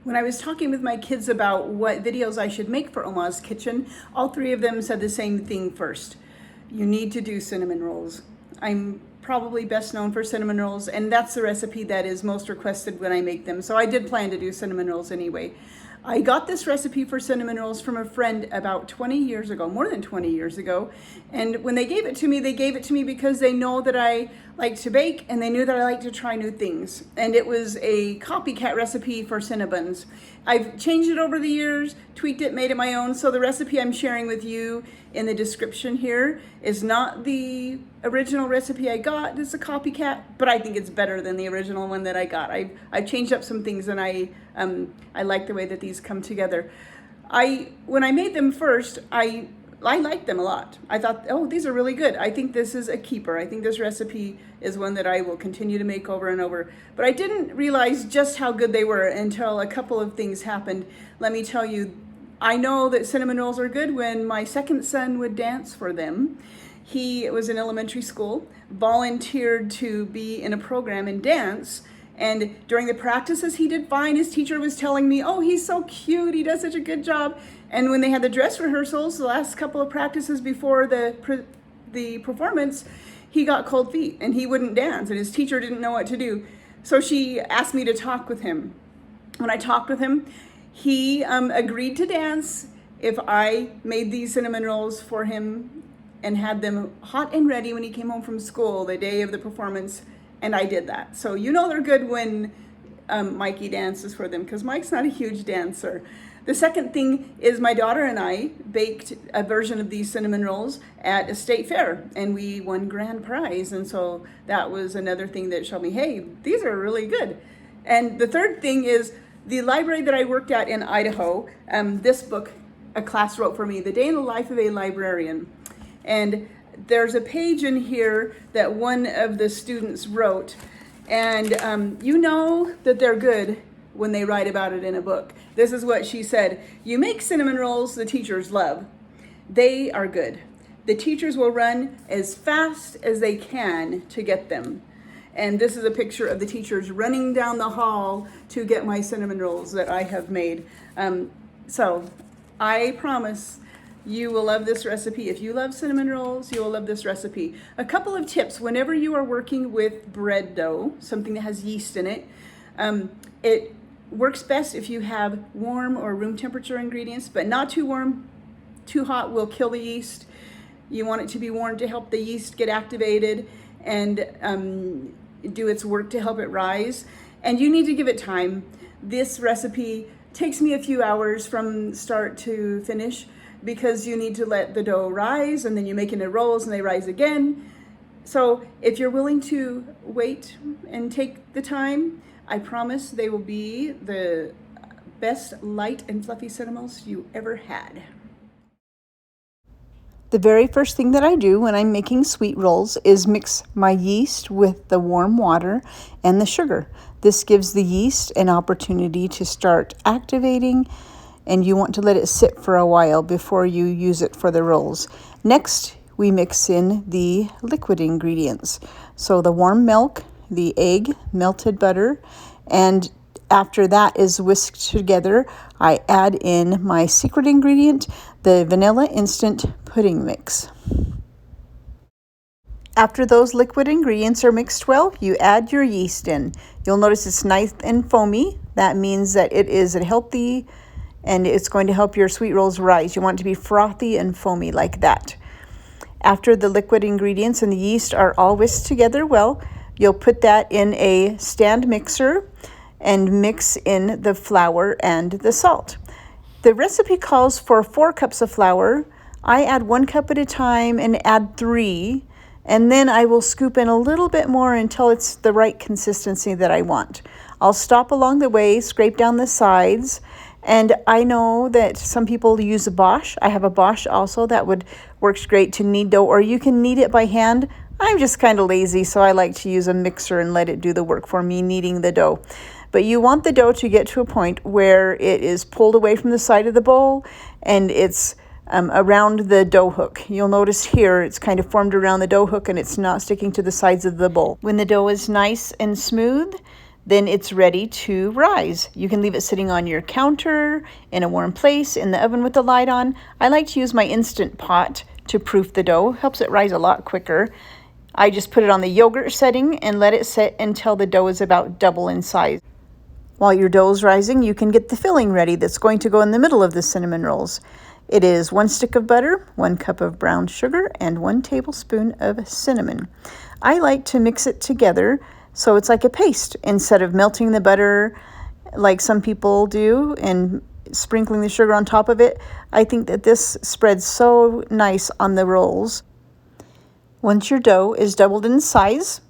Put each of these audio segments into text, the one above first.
When I was talking with my kids about what videos I should make for Oma's Kitchen, all three of them said the same thing first. You need to do cinnamon rolls. I'm probably best known for cinnamon rolls, and that's the recipe that is most requested when I make them. So I did plan to do cinnamon rolls anyway. I got this recipe for cinnamon rolls from a friend about 20 years ago, more than 20 years ago. And when they gave it to me because they know that I like to bake and they knew that I like to try new things. And it was a copycat recipe for Cinnabons. I've changed it over the years, tweaked it, made it my own. So the recipe I'm sharing with you in the description here is not the original recipe I got. It's a copycat, but I think it's better than the original one that I got. I've changed up some things, and I like the way that these come together. When I made them first, I liked them a lot. I thought, oh, these are really good. I think this is a keeper. I think this recipe is one that I will continue to make over and over. But I didn't realize just how good they were until a couple of things happened. Let me tell you, I know that cinnamon rolls are good when my second son would dance for them. He was in elementary school, volunteered to be in a program and dance. And during the practices, he did fine. His teacher was telling me, oh, he's so cute. He does such a good job. And when they had the dress rehearsals, the last couple of practices before the performance, he got cold feet and he wouldn't dance, and his teacher didn't know what to do. So she asked me to talk with him. When I talked with him, he agreed to dance if I made these cinnamon rolls for him and had them hot and ready when he came home from school the day of the performance. And I did that. So you know they're good when Mikey dances for them, because Mike's not a huge dancer. The second thing is my daughter and I baked a version of these cinnamon rolls at a state fair, and we won grand prize. And so that was another thing that showed me, hey, these are really good. And the third thing is the library that I worked at in Idaho. This book a class wrote for me, The Day in the Life of a Librarian. And there's a page in here that one of the students wrote, and you know that they're good when they write about it in a book. This is what she said: you make cinnamon rolls the teachers love. They are good. The teachers will run as fast as they can to get them. And this is a picture of the teachers running down the hall to get my cinnamon rolls that I have made. So I promise you will love this recipe. If you love cinnamon rolls, you will love this recipe. A couple of tips: whenever you are working with bread dough, something that has yeast in it, it works best if you have warm or room temperature ingredients, but not too warm. Too hot will kill the yeast. You want it to be warm to help the yeast get activated and do its work to help it rise. And you need to give it time. This recipe takes me a few hours from start to finish, because you need to let the dough rise, and then you make it into rolls and they rise again. So if you're willing to wait and take the time, I promise they will be the best light and fluffy cinnamon rolls you ever had. The very first thing that I do when I'm making sweet rolls is mix my yeast with the warm water and the sugar. This gives the yeast an opportunity to start activating, and you want to let it sit for a while before you use it for the rolls. Next, we mix in the liquid ingredients. So the warm milk, the egg, melted butter, and after that is whisked together, I add in my secret ingredient, the vanilla instant pudding mix. After those liquid ingredients are mixed well, you add your yeast in. You'll notice it's nice and foamy. That means that it is a healthy, and it's going to help your sweet rolls rise. You want it to be frothy and foamy like that. After the liquid ingredients and the yeast are all whisked together well, you'll put that in a stand mixer and mix in the flour and the salt. The recipe calls for 4 cups of flour. I add 1 cup at a time and add 3, and then I will scoop in a little bit more until it's the right consistency that I want. I'll stop along the way, scrape down the sides, and I know that some people use a Bosch. I have a Bosch also that works great to knead dough, or you can knead it by hand. I'm just kind of lazy, so I like to use a mixer and let it do the work for me, kneading the dough. But you want the dough to get to a point where it is pulled away from the side of the bowl and it's around the dough hook. You'll notice here it's kind of formed around the dough hook and it's not sticking to the sides of the bowl. When the dough is nice and smooth, then it's ready to rise. You can leave it sitting on your counter, in a warm place, in the oven with the light on. I like to use my Instant Pot to proof the dough. Helps it rise a lot quicker. I just put it on the yogurt setting and let it sit until the dough is about double in size. While your dough is rising, you can get the filling ready that's going to go in the middle of the cinnamon rolls. It is 1 stick of butter, 1 cup of brown sugar, and 1 tablespoon of cinnamon. I like to mix it together so it's like a paste instead of melting the butter like some people do and sprinkling the sugar on top of it. I think that this spreads so nice on the rolls. Once your dough is doubled in size,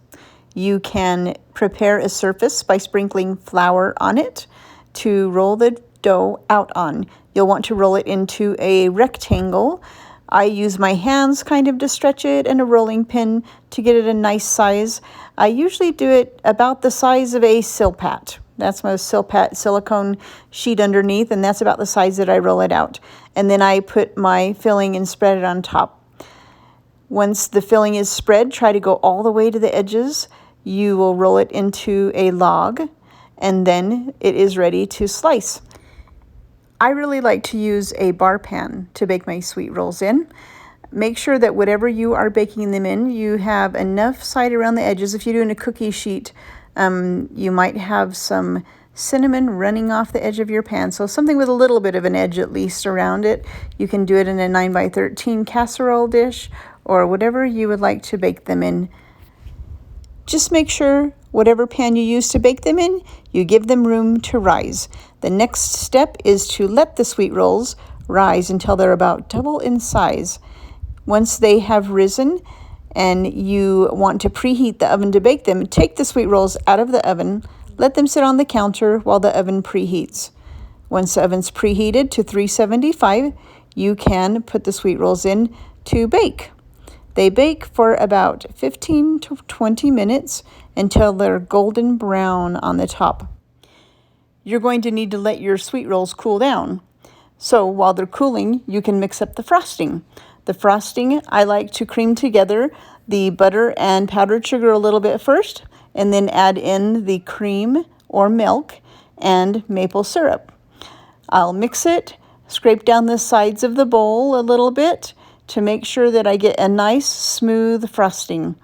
you can prepare a surface by sprinkling flour on it to roll the dough out on. You'll want to roll it into a rectangle. I use my hands kind of to stretch it and a rolling pin to get it a nice size. I usually do it about the size of a Silpat. That's my Silpat silicone sheet underneath, and that's about the size that I roll it out. And then I put my filling and spread it on top. Once the filling is spread, try to go all the way to the edges. You will roll it into a log, and then it is ready to slice. I really like to use a bar pan to bake my sweet rolls in. Make sure that whatever you are baking them in, you have enough side around the edges. If you're doing a cookie sheet, you might have some cinnamon running off the edge of your pan. So something with a little bit of an edge at least around it. You can do it in a 9x13 casserole dish or whatever you would like to bake them in. Just make sure whatever pan you use to bake them in, you give them room to rise. The next step is to let the sweet rolls rise until they're about double in size. Once they have risen and you want to preheat the oven to bake them, take the sweet rolls out of the oven, let them sit on the counter while the oven preheats. Once the oven's preheated to 375, you can put the sweet rolls in to bake. They bake for about 15 to 20 minutes until they're golden brown on the top. You're going to need to let your sweet rolls cool down. So while they're cooling, you can mix up the frosting. The frosting, I like to cream together the butter and powdered sugar a little bit first, and then add in the cream or milk and maple syrup. I'll mix it, scrape down the sides of the bowl a little bit to make sure that I get a nice smooth frosting.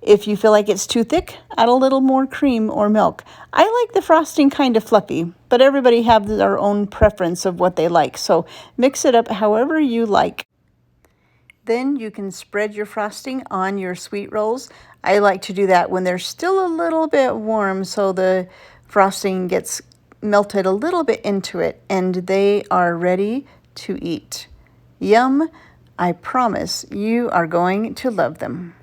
If you feel like it's too thick, add a little more cream or milk. I like the frosting kind of fluffy, but everybody has their own preference of what they like, so mix it up however you like. Then you can spread your frosting on your sweet rolls. I like to do that when they're still a little bit warm so the frosting gets melted a little bit into it and they are ready to eat. Yum! I promise you are going to love them.